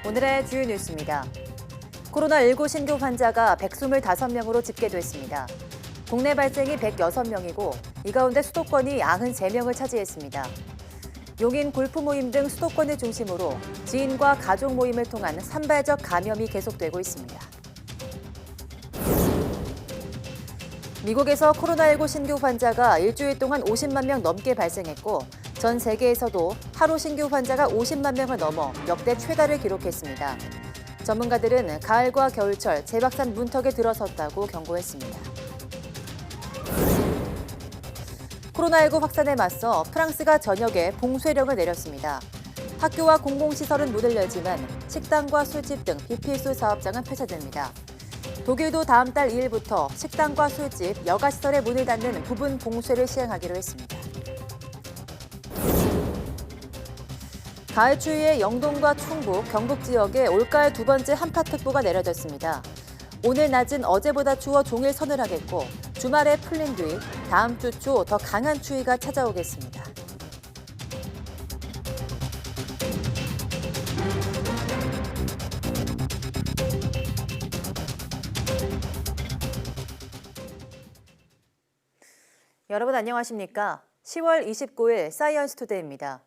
오늘의 주요 뉴스입니다. 코로나19 신규 환자가 125명으로 집계됐습니다. 국내 발생이 106명이고 이 가운데 수도권이 93명을 차지했습니다. 용인 골프 모임 등 수도권을 중심으로 지인과 가족 모임을 통한 산발적 감염이 계속되고 있습니다. 미국에서 코로나19 신규 환자가 일주일 동안 50만 명 넘게 발생했고 전 세계에서도 하루 신규 환자가 50만 명을 넘어 역대 최다를 기록했습니다. 전문가들은 가을과 겨울철 재확산 문턱에 들어섰다고 경고했습니다. 코로나19 확산에 맞서 프랑스가 저녁에 봉쇄령을 내렸습니다. 학교와 공공시설은 문을 열지만 식당과 술집 등 비필수 사업장은 폐쇄됩니다. 독일도 다음 달 2일부터 식당과 술집, 여가시설의 문을 닫는 부분 봉쇄를 시행하기로 했습니다. 가을 추위에 영동과 충북, 경북 지역에 올가을 두 번째 한파특보가 내려졌습니다. 오늘 낮은 어제보다 추워 종일 서늘하겠고 주말에 풀린 뒤 다음 주 초 더 강한 추위가 찾아오겠습니다. 여러분 안녕하십니까? 10월 29일 사이언스 투데이입니다.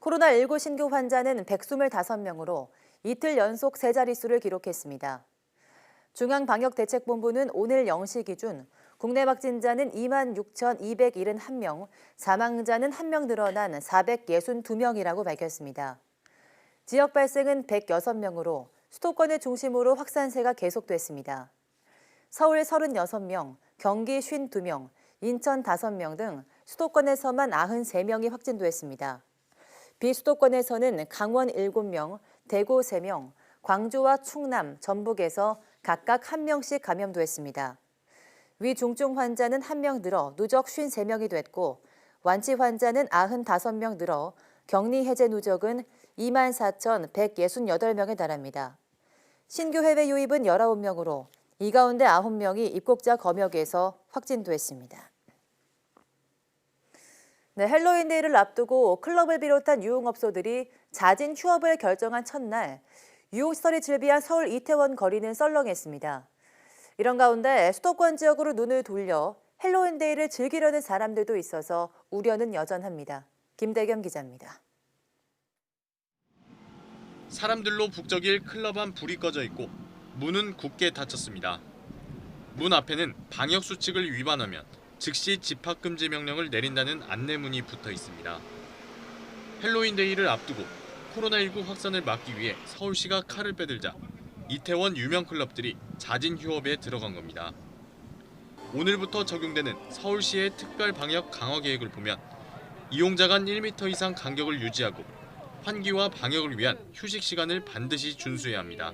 코로나19 신규 환자는 125명으로 이틀 연속 세 자릿수를 기록했습니다. 중앙방역대책본부는 오늘 0시 기준 국내 확진자는 26,271명, 사망자는 1명 늘어난 462명이라고 밝혔습니다. 지역 발생은 106명으로 수도권을 중심으로 확산세가 계속됐습니다. 서울 36명, 경기 52명, 인천 5명 등 수도권에서만 93명이 확진됐습니다. 비수도권에서는 강원 7명, 대구 3명, 광주와 충남, 전북에서 각각 1명씩 감염됐습니다. 위중증 환자는 1명 늘어 누적 53명이 됐고 완치 환자는 95명 늘어 격리 해제 누적은 24,168명에 달합니다. 신규 해외 유입은 19명으로 이 가운데 9명이 입국자 검역에서 확진됐습니다. 네, 헬로윈 데이를 앞두고 클럽을 비롯한 유흥업소들이 자진 휴업을 결정한 첫날 유흥시설이 즐비한 서울 이태원 거리는 썰렁했습니다. 이런 가운데 수도권 지역으로 눈을 돌려 헬로윈 데이를 즐기려는 사람들도 있어서 우려는 여전합니다. 김대겸 기자입니다. 사람들로 북적일 클럽 안 불이 꺼져 있고 문은 굳게 닫혔습니다. 문 앞에는 방역 수칙을 위반하면 즉시 집합 금지 명령을 내린다는 안내문이 붙어 있습니다. 헬로윈 데이를 앞두고 코로나19 확산을 막기 위해 서울시가 칼을 빼들자 이태원 유명 클럽들이 자진 휴업에 들어간 겁니다. 오늘부터 적용되는 서울시의 특별 방역 강화 계획을 보면 이용자 간 1m 이상 간격을 유지하고 환기와 방역을 위한 휴식 시간을 반드시 준수해야 합니다.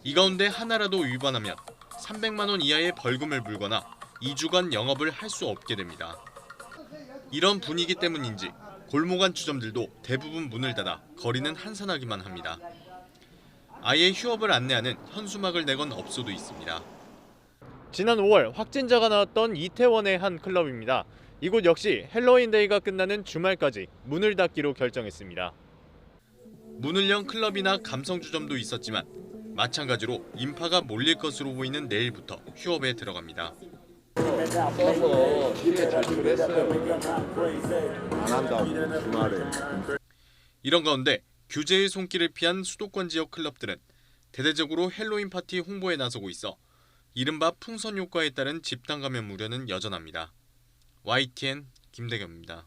이 가운데 하나라도 위반하면 300만 원 이하의 벌금을 물거나 2주간 영업을 할 수 없게 됩니다. 이런 분위기 때문인지 골목 안 주점들도 대부분 문을 닫아 거리는 한산하기만 합니다. 아예 휴업을 안내하는 현수막을 내건 업소도 있습니다. 지난 5월 확진자가 나왔던 이태원의 한 클럽입니다. 이곳 역시 헬로윈 데이가 끝나는 주말까지 문을 닫기로 결정했습니다. 문을 연 클럽이나 감성주점도 있었지만 마찬가지로 인파가 몰릴 것으로 보이는 내일부터 휴업에 들어갑니다. 이런 가운데 규제의 손길을 피한 수도권 지역 클럽들은 대대적으로 헬로윈 파티 홍보에 나서고 있어 이른바 풍선 효과에 따른 집단 감염 우려는 여전합니다. YTN 김대겸입니다.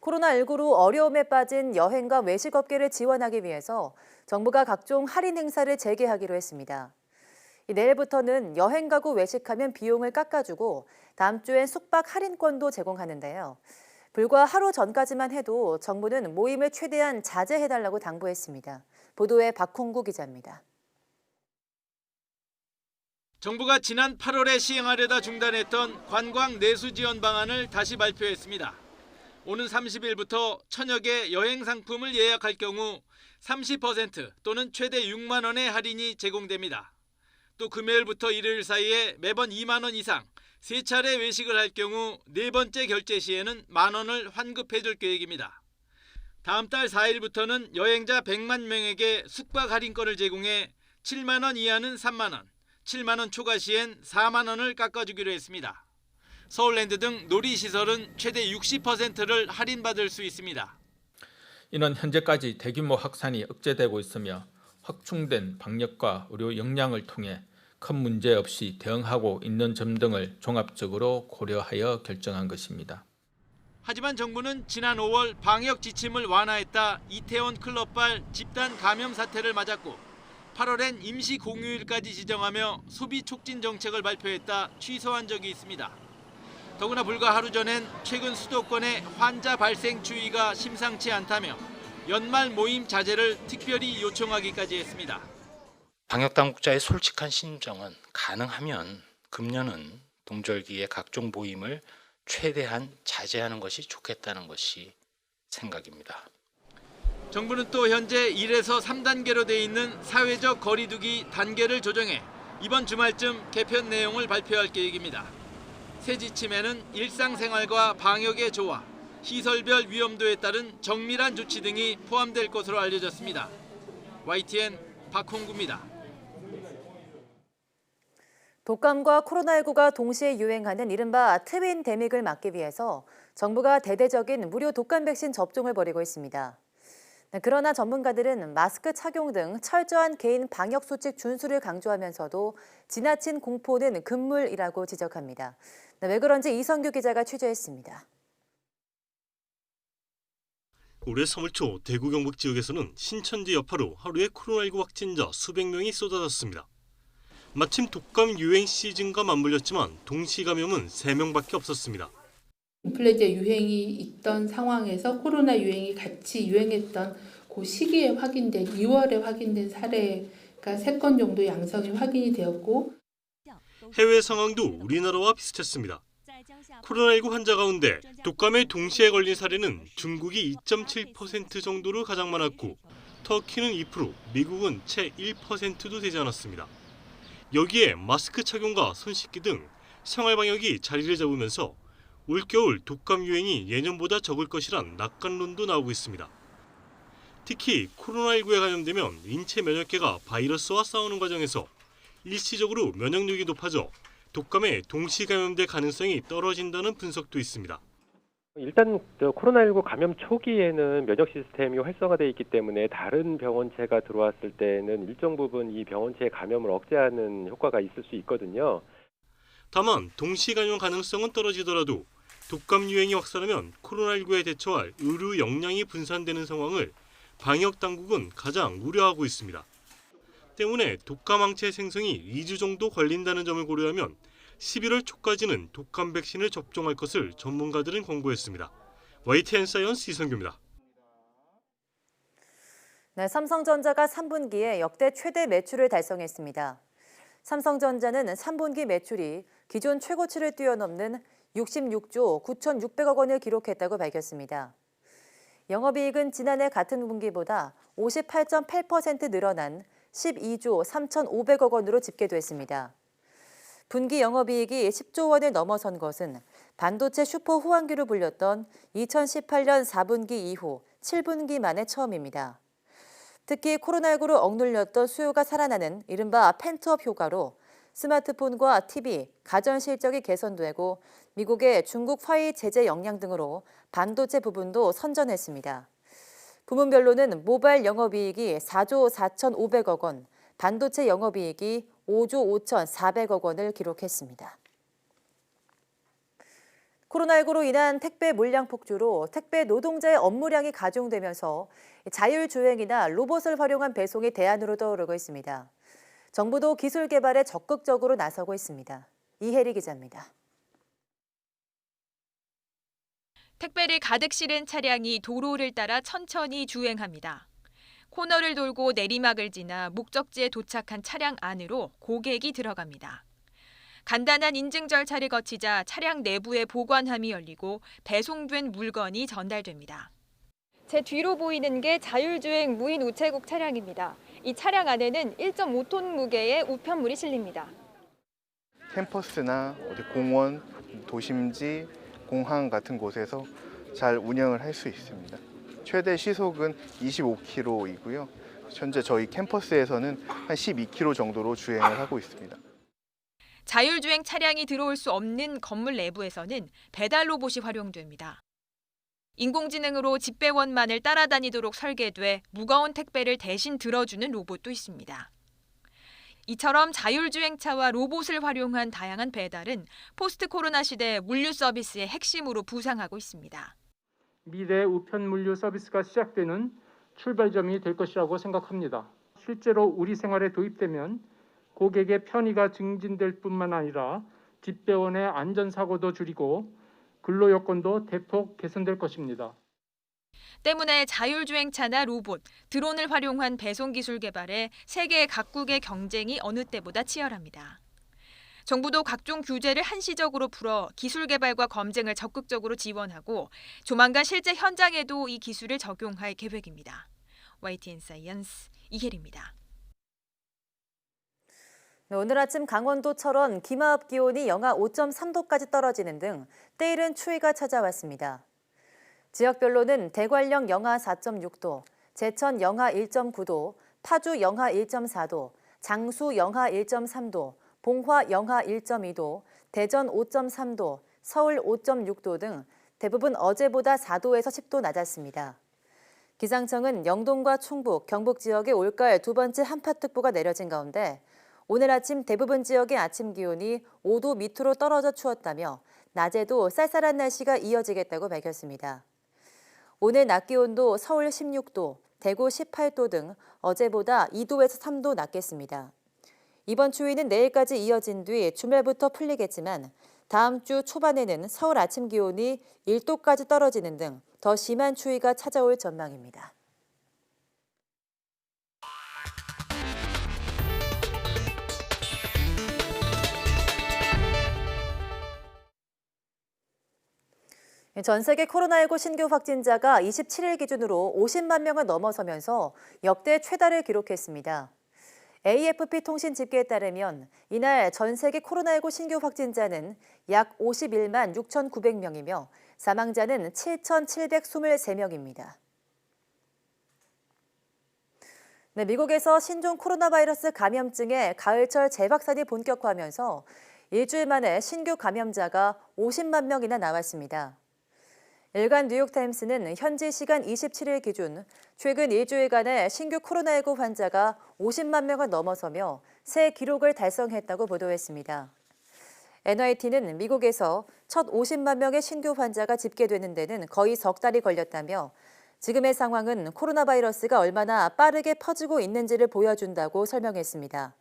코로나19로 어려움에 빠진 여행과 외식업계를 지원하기 위해서 정부가 각종 할인 행사를 재개하기로 했습니다. 내일부터는 여행 가고 외식하면 비용을 깎아주고 다음 주엔 숙박 할인권도 제공하는데요. 불과 하루 전까지만 해도 정부는 모임을 최대한 자제해달라고 당부했습니다. 보도에 박홍구 기자입니다. 정부가 지난 8월에 시행하려다 중단했던 관광 내수 지원 방안을 다시 발표했습니다. 오는 30일부터 천여 개 여행 상품을 예약할 경우 30% 또는 최대 6만 원의 할인이 제공됩니다. 또 금요일부터 일요일 사이에 매번 2만 원 이상 3차례 외식을 할 경우 네 번째 결제 시에는 만 원을 환급해 줄 계획입니다. 다음 달 4일부터는 여행자 100만 명에게 숙박 할인권을 제공해 7만 원 이하는 3만 원, 7만 원 초과 시엔 4만 원을 깎아주기로 했습니다. 서울랜드 등 놀이시설은 최대 60%를 할인받을 수 있습니다. 이는 현재까지 대규모 확산이 억제되고 있으며 확충된 방역과 의료 역량을 통해 큰 문제 없이 대응하고 있는 점 등을 종합적으로 고려하여 결정한 것입니다. 하지만 정부는 지난 5월 방역 지침을 완화했다 이태원 클럽발 집단 감염 사태를 맞았고 8월엔 임시 공휴일까지 지정하며 소비 촉진 정책을 발표했다 취소한 적이 있습니다. 더구나 불과 하루 전엔 최근 수도권의 환자 발생 추이가 심상치 않다며 연말 모임 자제를 특별히 요청하기까지 했습니다. 방역당국자의 솔직한 심정은 가능하면 금년은 동절기에 각종 모임을 최대한 자제하는 것이 좋겠다는 것이 생각입니다. 정부는 또 현재 1에서 3단계로 돼 있는 사회적 거리두기 단계를 조정해 이번 주말쯤 개편 내용을 발표할 계획입니다. 새 지침에는 일상생활과 방역의 조화, 시설별 위험도에 따른 정밀한 조치 등이 포함될 것으로 알려졌습니다. YTN 박홍구입니다. 독감과 코로나19가 동시에 유행하는 이른바 트윈데믹을 막기 위해서 정부가 대대적인 무료 독감 백신 접종을 벌이고 있습니다. 그러나 전문가들은 마스크 착용 등 철저한 개인 방역 수칙 준수를 강조하면서도 지나친 공포는 금물이라고 지적합니다. 왜 그런지 이성규 기자가 취재했습니다. 올해 3월 초 대구 경북 지역에서는 신천지 여파로 하루에 코로나19 확진자 수백 명이 쏟아졌습니다. 마침 독감 유행 시즌과 맞물렸지만 동시 감염은 3명밖에 없었습니다. 인플루엔자 유행이 있던 상황에서 코로나 유행이 같이 유행했던 그 시기에 확인된 2월에 확인된 사례가 3건 정도 양성이 확인이 되었고 해외 상황도 우리나라와 비슷했습니다. 코로나19 환자 가운데 독감에 동시에 걸린 사례는 중국이 2.7% 정도로 가장 많았고 터키는 2%, 미국은 채 1%도 되지 않았습니다. 여기에 마스크 착용과 손 씻기 등 생활 방역이 자리를 잡으면서 올겨울 독감 유행이 예년보다 적을 것이란 낙관론도 나오고 있습니다. 특히 코로나19에 감염되면 인체 면역계가 바이러스와 싸우는 과정에서 일시적으로 면역력이 높아져 독감에 동시 감염될 가능성이 떨어진다는 분석도 있습니다. 일단 코로나19 감염 초기에는 면역 시스템이 활성화되어 있기 때문에 다른 병원체가 들어왔을 때는 일정 부분 이 병원체의 감염을 억제하는 효과가 있을 수 있거든요. 다만 동시 감염 가능성은 떨어지더라도 독감 유행이 확산하면 코로나19에 대처할 의료 역량이 분산되는 상황을 방역 당국은 가장 우려하고 있습니다. 때문에 독감 항체 생성이 2주 정도 걸린다는 점을 고려하면 11월 초까지는 독감 백신을 접종할 것을 전문가들은 권고했습니다. YTN 사이언스 이성규입니다. 네, 삼성전자가 3분기에 역대 최대 매출을 달성했습니다. 삼성전자는 3분기 매출이 기존 최고치를 뛰어넘는 66조 9,600억 원을 기록했다고 밝혔습니다. 영업이익은 지난해 같은 분기보다 58.8% 늘어난 12조 3,500억 원으로 집계됐습니다. 분기 영업이익이 10조 원을 넘어선 것은 반도체 슈퍼 호황기로 불렸던 2018년 4분기 이후 7분기 만에 처음입니다. 특히 코로나19로 억눌렸던 수요가 살아나는 이른바 펜트업 효과로 스마트폰과 TV, 가전 실적이 개선되고 미국의 중국 화웨이 제재 영향 등으로 반도체 부분도 선전했습니다. 부문별로는 모바일 영업이익이 4조 4,500억 원, 반도체 영업이익이 5조 5,400억 원을 기록했습니다. 코로나19로 인한 택배 물량 폭주로 택배 노동자의 업무량이 가중되면서 자율주행이나 로봇을 활용한 배송이 대안으로 떠오르고 있습니다. 정부도 기술 개발에 적극적으로 나서고 있습니다. 이혜리 기자입니다. 택배를 가득 실은 차량이 도로를 따라 천천히 주행합니다. 코너를 돌고 내리막을 지나 목적지에 도착한 차량 안으로 고객이 들어갑니다. 간단한 인증 절차를 거치자 차량 내부의 보관함이 열리고 배송된 물건이 전달됩니다. 제 뒤로 보이는 게 자율주행 무인 우체국 차량입니다. 이 차량 안에는 1.5톤 무게의 우편물이 실립니다. 캠퍼스나 어디 공원, 도심지, 공항 같은 곳에서 잘 운영을 할 수 있습니다. 최대 시속은 25km이고요. 현재 저희 캠퍼스에서는 한 12km 정도로 주행을 하고 있습니다. 자율주행 차량이 들어올 수 없는 건물 내부에서는 배달 로봇이 활용됩니다. 인공지능으로 집배원만을 따라다니도록 설계돼 무거운 택배를 대신 들어주는 로봇도 있습니다. 이처럼 자율주행차와 로봇을 활용한 다양한 배달은 포스트 코로나 시대 물류 서비스의 핵심으로 부상하고 있습니다. 미래 우편 물류 서비스가 시작되는 출발점이 될 것이라고 생각합니다. 실제로 우리 생활에 도입되면 고객의 편의가 증진될 뿐만 아니라 집배원의 안전사고도 줄이고 근로 여건도 대폭 개선될 것입니다. 때문에 자율주행차나 로봇, 드론을 활용한 배송 기술 개발에 세계 각국의 경쟁이 어느 때보다 치열합니다. 정부도 각종 규제를 한시적으로 풀어 기술 개발과 검증을 적극적으로 지원하고 조만간 실제 현장에도 이 기술을 적용할 계획입니다. YTN 사이언스 이혜리입니다. 네, 오늘 아침 강원도 철원 김하읍 기온이 영하 5.3도까지 떨어지는 등 때이른 추위가 찾아왔습니다. 지역별로는 대관령 영하 4.6도, 제천 영하 1.9도, 파주 영하 1.4도, 장수 영하 1.3도, 봉화 영하 1.2도, 대전 5.3도, 서울 5.6도 등 대부분 어제보다 4도에서 10도 낮았습니다. 기상청은 영동과 충북, 경북 지역에 올가을 두 번째 한파특보가 내려진 가운데 오늘 아침 대부분 지역의 아침 기온이 5도 밑으로 떨어져 추웠다며 낮에도 쌀쌀한 날씨가 이어지겠다고 밝혔습니다. 오늘 낮 기온도 서울 16도, 대구 18도 등 어제보다 2도에서 3도 낮겠습니다. 이번 추위는 내일까지 이어진 뒤 주말부터 풀리겠지만 다음 주 초반에는 서울 아침 기온이 1도까지 떨어지는 등 더 심한 추위가 찾아올 전망입니다. 전 세계 코로나19 신규 확진자가 27일 기준으로 50만 명을 넘어서면서 역대 최다를 기록했습니다. AFP 통신 집계에 따르면 이날 전 세계 코로나19 신규 확진자는 약 51만 6,900명이며 사망자는 7,723명입니다. 네, 미국에서 신종 코로나 바이러스 감염증의 가을철 재확산이 본격화하면서 일주일 만에 신규 감염자가 50만 명이나 나왔습니다. 일간 뉴욕타임스는 현지 시간 27일 기준 최근 일주일간의 신규 코로나19 환자가 50만 명을 넘어서며 새 기록을 달성했다고 보도했습니다. NYT는 미국에서 첫 50만 명의 신규 환자가 집계되는 데는 거의 석 달이 걸렸다며 지금의 상황은 코로나 바이러스가 얼마나 빠르게 퍼지고 있는지를 보여준다고 설명했습니다.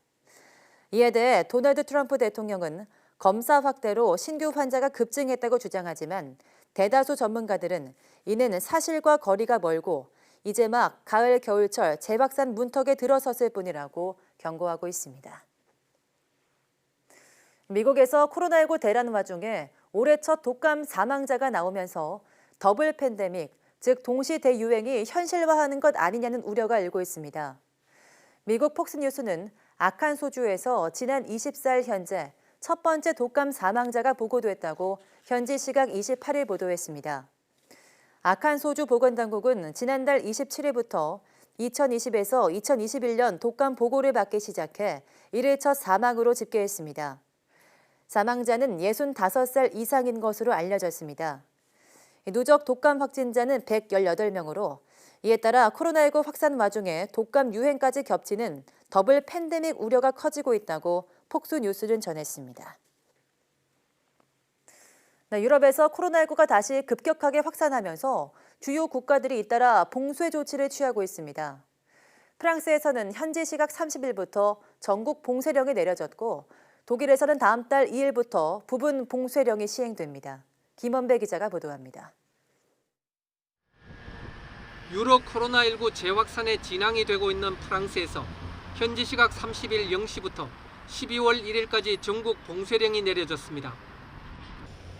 이에 대해 도널드 트럼프 대통령은 검사 확대로 신규 환자가 급증했다고 주장하지만 대다수 전문가들은 이는 사실과 거리가 멀고 이제 막 가을 겨울철 재확산 문턱에 들어섰을 뿐이라고 경고하고 있습니다. 미국에서 코로나19 대란 와중에 올해 첫 독감 사망자가 나오면서 더블 팬데믹, 즉 동시 대유행이 현실화하는 것 아니냐는 우려가 일고 있습니다. 미국 폭스뉴스는 아칸소주에서 지난 24일 현재 첫 번째 독감 사망자가 보고됐다고 현지 시각 28일 보도했습니다. 아칸소주 보건당국은 지난달 27일부터 2020에서 2021년 독감 보고를 받기 시작해 이를 첫 사망으로 집계했습니다. 사망자는 65살 이상인 것으로 알려졌습니다. 누적 독감 확진자는 118명으로 이에 따라 코로나19 확산 와중에 독감 유행까지 겹치는 더블 팬데믹 우려가 커지고 있다고 폭스뉴스는 전했습니다. 유럽에서 코로나19가 다시 급격하게 확산하면서 주요 국가들이 잇따라 봉쇄 조치를 취하고 있습니다. 프랑스에서는 현지 시각 30일부터 전국 봉쇄령이 내려졌고 독일에서는 다음 달 2일부터 부분 봉쇄령이 시행됩니다. 김원배 기자가 보도합니다. 유럽 코로나19 재확산의 진앙이 되고 있는 프랑스에서 현지 시각 30일 0시부터 12월 1일까지 전국 봉쇄령이 내려졌습니다.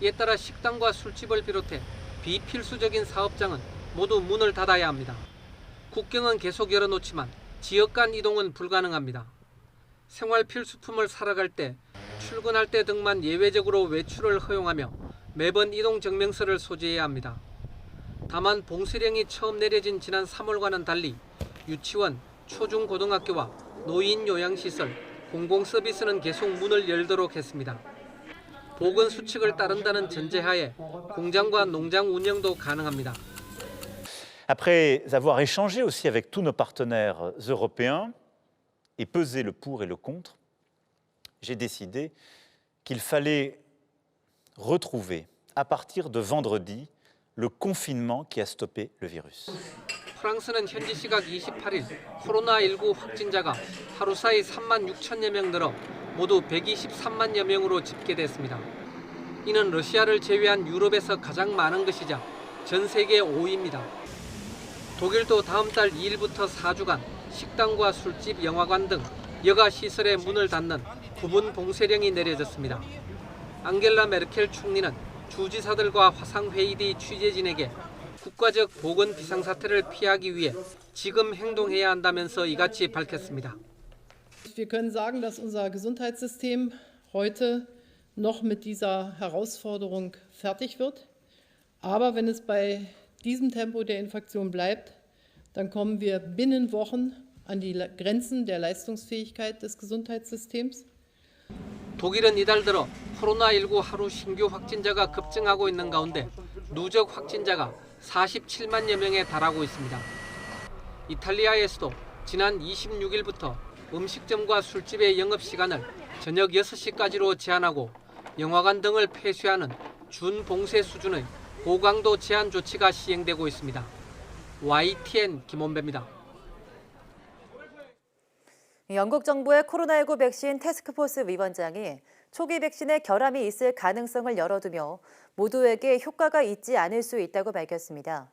이에 따라 식당과 술집을 비롯해 비필수적인 사업장은 모두 문을 닫아야 합니다. 국경은 계속 열어놓지만 지역 간 이동은 불가능합니다. 생활 필수품을 사러 갈 때, 출근할 때 등만 예외적으로 외출을 허용하며 매번 이동 증명서를 소지해야 합니다. 다만 봉쇄령이 처음 내려진 지난 3월과는 달리 유치원, 초중고등학교와 노인 요양시설, 공공서비스는 계속 문을 열도록 했습니다. 보건 수칙을 따른다는 전제하에 공장과 농장 운영도 가능합니다. Après avoir échangé aussi avec tous nos partenaires européens et pesé le pour et le contre, j'ai décidé qu'il fallait retrouver à partir de vendredi le confinement qui a stoppé le virus. 프랑스는 현지 시각 28일 코로나19 확진자가 하루 사이 3만 6천여 명 늘어 모두 123만여 명으로 집계됐습니다. 이는 러시아를 제외한 유럽에서 가장 많은 것이자 전 세계 5위입니다. 독일도 다음 달 2일부터 4주간 식당과 술집, 영화관 등 여가 시설의 문을 닫는 부분 봉쇄령이 내려졌습니다. 앙겔라 메르켈 총리는 주지사들과 화상회의 뒤 취재진에게 국가적 보건 비상사태를 피하기 위해 지금 행동해야 한다면서 이같이 밝혔습니다. Wir können sagen, dass unser Gesundheitssystem heute noch mit dieser Herausforderung fertig wird. Aber wenn es bei diesem Tempo der Infektion bleibt, dann kommen wir binnen Wochen an die Grenzen der Leistungsfähigkeit des Gesundheitssystems. 독일은 이달 들어 코로나19 하루 신규 확진자가 급증하고 있는 가운데 누적 확진자가 47만여 명에 달하고 있습니다. 이탈리아에서도 지난 26일부터 음식점과 술집의 영업시간을 저녁 6시까지로 제한하고 영화관 등을 폐쇄하는 준봉쇄 수준의 고강도 제한 조치가 시행되고 있습니다. YTN 김원배입니다. 영국 정부의 코로나19 백신 태스크포스 위원장이 초기 백신에 결함이 있을 가능성을 열어두며 모두에게 효과가 있지 않을 수 있다고 밝혔습니다.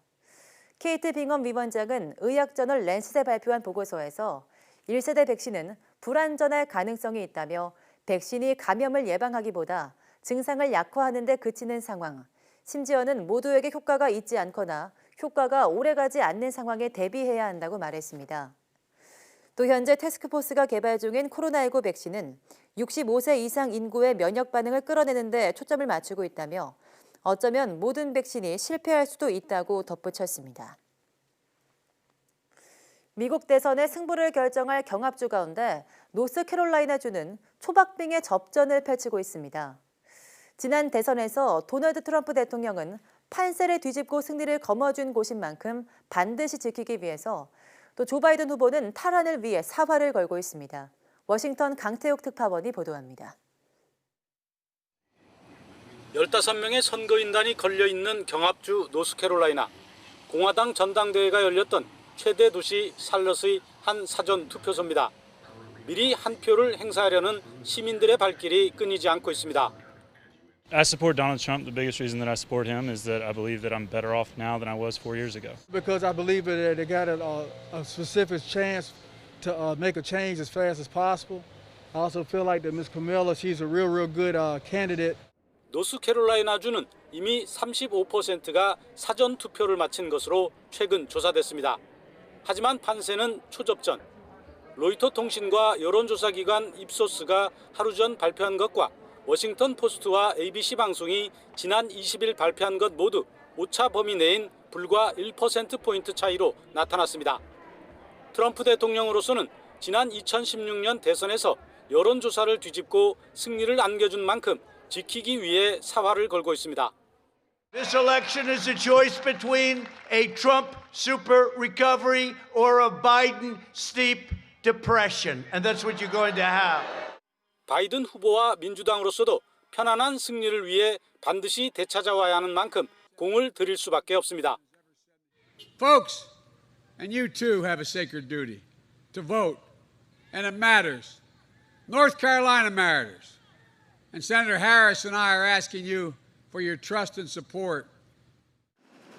케이트 빙엄 위원장은 의학저널 랜셋에 발표한 보고서에서 1세대 백신은 불안전할 가능성이 있다며 백신이 감염을 예방하기보다 증상을 약화하는 데 그치는 상황, 심지어는 모두에게 효과가 있지 않거나 효과가 오래가지 않는 상황에 대비해야 한다고 말했습니다. 또 현재 태스크포스가 개발 중인 코로나19 백신은 65세 이상 인구의 면역 반응을 끌어내는 데 초점을 맞추고 있다며 어쩌면 모든 백신이 실패할 수도 있다고 덧붙였습니다. 미국 대선의 승부를 결정할 경합주 가운데 노스캐롤라이나주는 초박빙의 접전을 펼치고 있습니다. 지난 대선에서 도널드 트럼프 대통령은 판세를 뒤집고 승리를 거머쥔 곳인 만큼 반드시 지키기 위해서 또 조 바이든 후보는 탈환을 위해 사활을 걸고 있습니다. 워싱턴 강태욱 특파원이 보도합니다. 15명의 선거인단이 걸려있는 경합주 노스캐롤라이나. 공화당 전당대회가 열렸던 최대 도시 샬럿의 한 사전 투표소입니다. 미리 한 표를 행사하려는 시민들의 발길이 끊이지 않고 있습니다. I support Donald Trump. The biggest reason that I support him is that I believe that I'm better off now than I was 4 years ago. Because I believe that they got a specific chance to make a change as fast as possible. I also feel like that Ms. Kamala, she's a real good candidate. 노스캐롤라이나주는 이미 35%가 사전 투표를 마친 것으로 최근 조사됐습니다. 하지만 판세는 초접전. 로이터 통신과 여론조사기관 입소스가 하루 전 발표한 것과 워싱턴 포스트와 ABC 방송이 지난 20일 발표한 것 모두 오차 범위 내인 불과 1%포인트 차이로 나타났습니다. 트럼프 대통령으로서는 지난 2016년 대선에서 여론조사를 뒤집고 승리를 안겨준 만큼 지키기 위해 사활을 걸고 있습니다. This election is a choice between a Trump super recovery or a Biden steep depression, and that's what you're going to have. 바이든 후보와 민주당으로서도 편안한 승리를 위해 반드시 되찾아와야 하는 만큼 공을 들일 수밖에 없습니다. Folks, and you too have a sacred duty to vote, and it matters. North Carolina matters. And Senator Harris and I are asking you for your trust and support.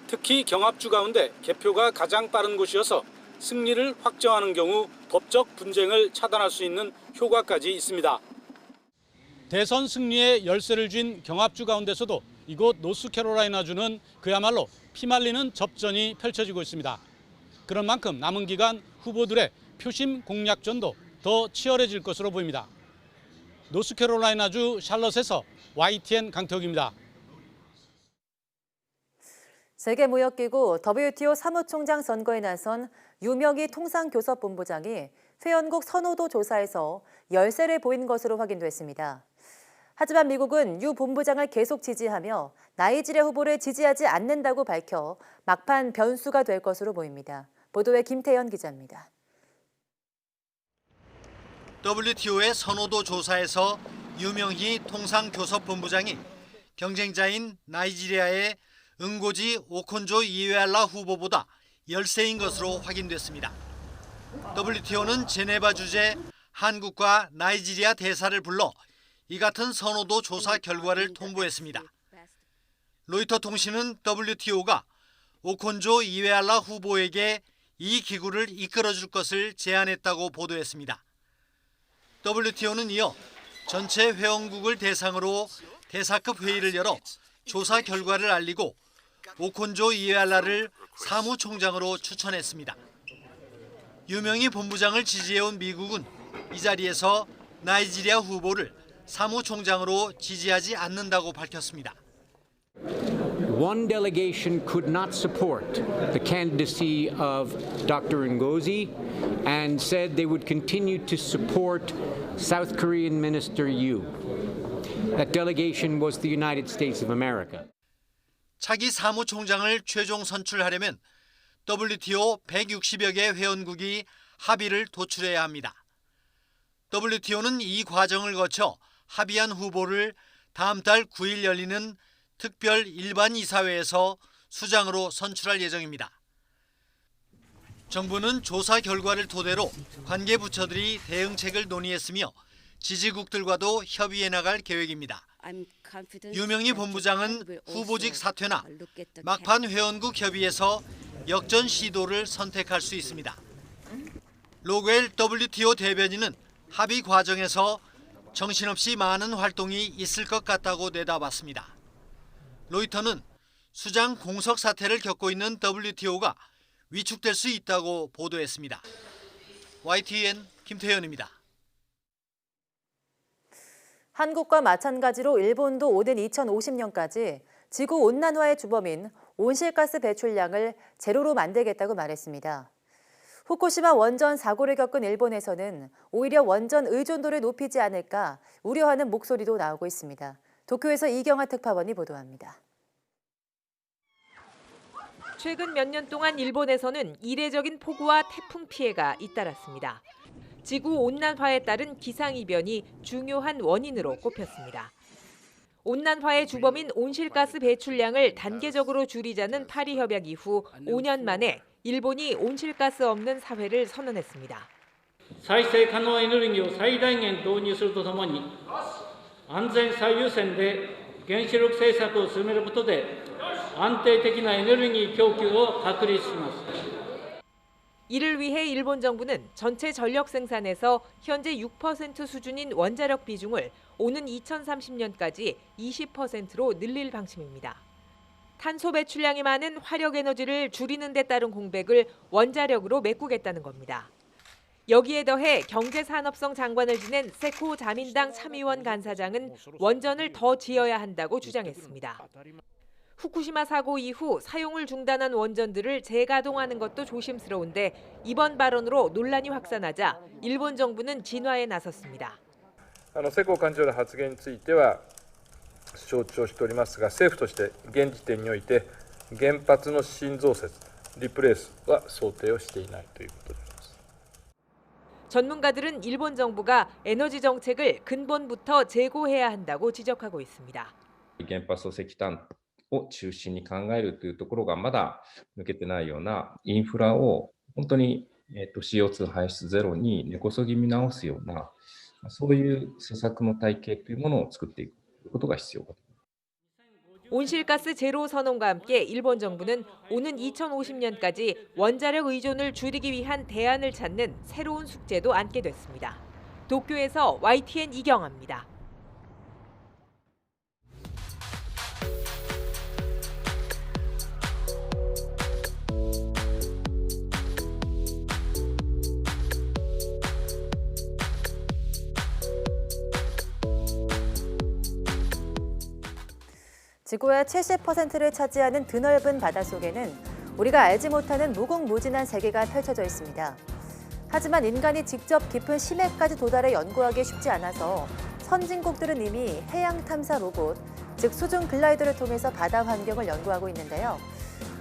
특히 경합주 가운데 개표가 가장 빠른 곳이어서 승리를 확정하는 경우 법적 분쟁을 차단할 수 있는 효과까지 있습니다. 대선 승리에 열쇠를 쥔 경합주 가운데서도 이곳 노스캐롤라이나주는 그야말로 피말리는 접전이 펼쳐지고 있습니다. 그런 만큼 남은 기간 후보들의 표심 공략전도 더 치열해질 것으로 보입니다. 노스캐롤라이나주 샬럿에서 YTN 강태욱입니다. 세계무역기구 WTO 사무총장 선거에 나선 유명희 통상교섭본부장이 회원국 선호도 조사에서 열세를 보인 것으로 확인됐습니다. 하지만 미국은 유 본부장을 계속 지지하며 나이지리아 후보를 지지하지 않는다고 밝혀 막판 변수가 될 것으로 보입니다. 보도에 김태현 기자입니다. WTO의 선호도 조사에서 유명희 통상교섭본부장이 경쟁자인 나이지리아의 응고지 오콘조 이웨알라 후보보다 열세인 것으로 확인됐습니다. WTO는 제네바 주재 한국과 나이지리아 대사를 불러 이 같은 선호도 조사 결과를 통보했습니다. 로이터 통신은 WTO가 오콘조 이웨알라 후보에게 이 기구를 이끌어줄 것을 제안했다고 보도했습니다. WTO는 이어 전체 회원국을 대상으로 대사급 회의를 열어 조사 결과를 알리고 오콘조 이웨알라를 사무총장으로 추천했습니다. 유명희 본부장을 지지해온 미국은 이 자리에서 나이지리아 후보를 사무총장으로 지지하지 않는다고 밝혔습니다. One delegation could not support the candidacy of Dr. Ngozi and said they would continue to support South Korean Minister Yu. That delegation was the United States of America. 차기 사무총장을 최종 선출하려면 WTO 160여 개 회원국이 합의를 도출해야 합니다. WTO는 이 과정을 거쳐 합의한 후보를 다음 달 9일 열리는 특별 일반 이사회에서 수장으로 선출할 예정입니다. 정부는 조사 결과를 토대로 관계 부처들이 대응책을 논의했으며 지지국들과도 협의해 나갈 계획입니다. 유명희 본부장은 후보직 사퇴나 막판 회원국 협의에서 역전 시도를 선택할 수 있습니다. 로겔 WTO 대변인은 합의 과정에서 정신없이 많은 활동이 있을 것 같다고 내다봤습니다. 로이터는 수장 공석 사태를 겪고 있는 WTO가 위축될 수 있다고 보도했습니다. YTN 김태현입니다. 한국과 마찬가지로 일본도 오는 2050년까지 지구 온난화의 주범인 온실가스 배출량을 제로로 만들겠다고 말했습니다. 후쿠시마 원전 사고를 겪은 일본에서는 오히려 원전 의존도를 높이지 않을까 우려하는 목소리도 나오고 있습니다. 도쿄에서 이경아 특파원이 보도합니다. 최근 몇 년 동안 일본에서는 이례적인 폭우와 태풍 피해가 잇따랐습니다. 지구 온난화에 따른 기상이변이 중요한 원인으로 꼽혔습니다. 온난화의 주범인 온실가스 배출량을 단계적으로 줄이자는 파리 협약 이후 5년 만에 일본이 온실가스 없는 사회를 선언했습니다. 再生可能エネルギーを最大限導入するとともに安全最優先で原子力政策を進めることで安定的なエネルギー供給を確立します。 이를 위해 일본 정부는 전체 전력 생산에서 현재 6% 수준인 원자력 비중을 오는 2030년까지 20%로 늘릴 방침입니다. 탄소 배출량이 많은 화력 에너지를 줄이는 데 따른 공백을 원자력으로 메꾸겠다는 겁니다. 여기에 더해 경제산업성 장관을 지낸 세코 자민당 참의원 간사장은 원전을 더 지어야 한다고 주장했습니다. 후쿠시마 사고 이후 사용을 중단한 원전들을 재가동하는 것도 조심스러운데 이번 발언으로 논란이 확산하자 일본 정부는 진화에 나섰습니다. 世耕幹事長の発言については承知をしておりますが、政府として現時点において原発の新増設、リプレースは想定をしていないということです。 전문가들은 일본 정부가 에너지 정책을 근본부터 재고해야 한다고 지적하고 있습니다. 原発と石炭を中心に考えるというところがまだ抜けてないようなインフラを本当にCO2 排出ゼロに根こそぎ見直すようなそういう施策の体系というものを作っていくことが必要かと。 온실가스 제로 선언과 함께 일본 정부는 오는 2050년까지 원자력 의존을 줄이기 위한 대안을 찾는 새로운 숙제도 안게 됐습니다. 도쿄에서 YTN 이경아입니다. 지구의 70%를 차지하는 드넓은 바닷속에는 우리가 알지 못하는 무궁무진한 세계가 펼쳐져 있습니다. 하지만 인간이 직접 깊은 심해까지 도달해 연구하기 쉽지 않아서 선진국들은 이미 해양 탐사 로봇, 즉 수중 글라이더를 통해서 바다 환경을 연구하고 있는데요.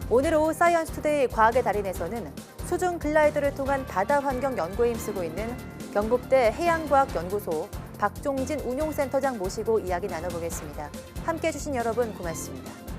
오늘 오후 사이언스 투데이 과학의 달인에서는 수중 글라이더를 통한 바다 환경 연구에 힘쓰고 있는 경북대 해양과학연구소 박종진 운용센터장 모시고 이야기 나눠보겠습니다. 함께해 주신 여러분 고맙습니다.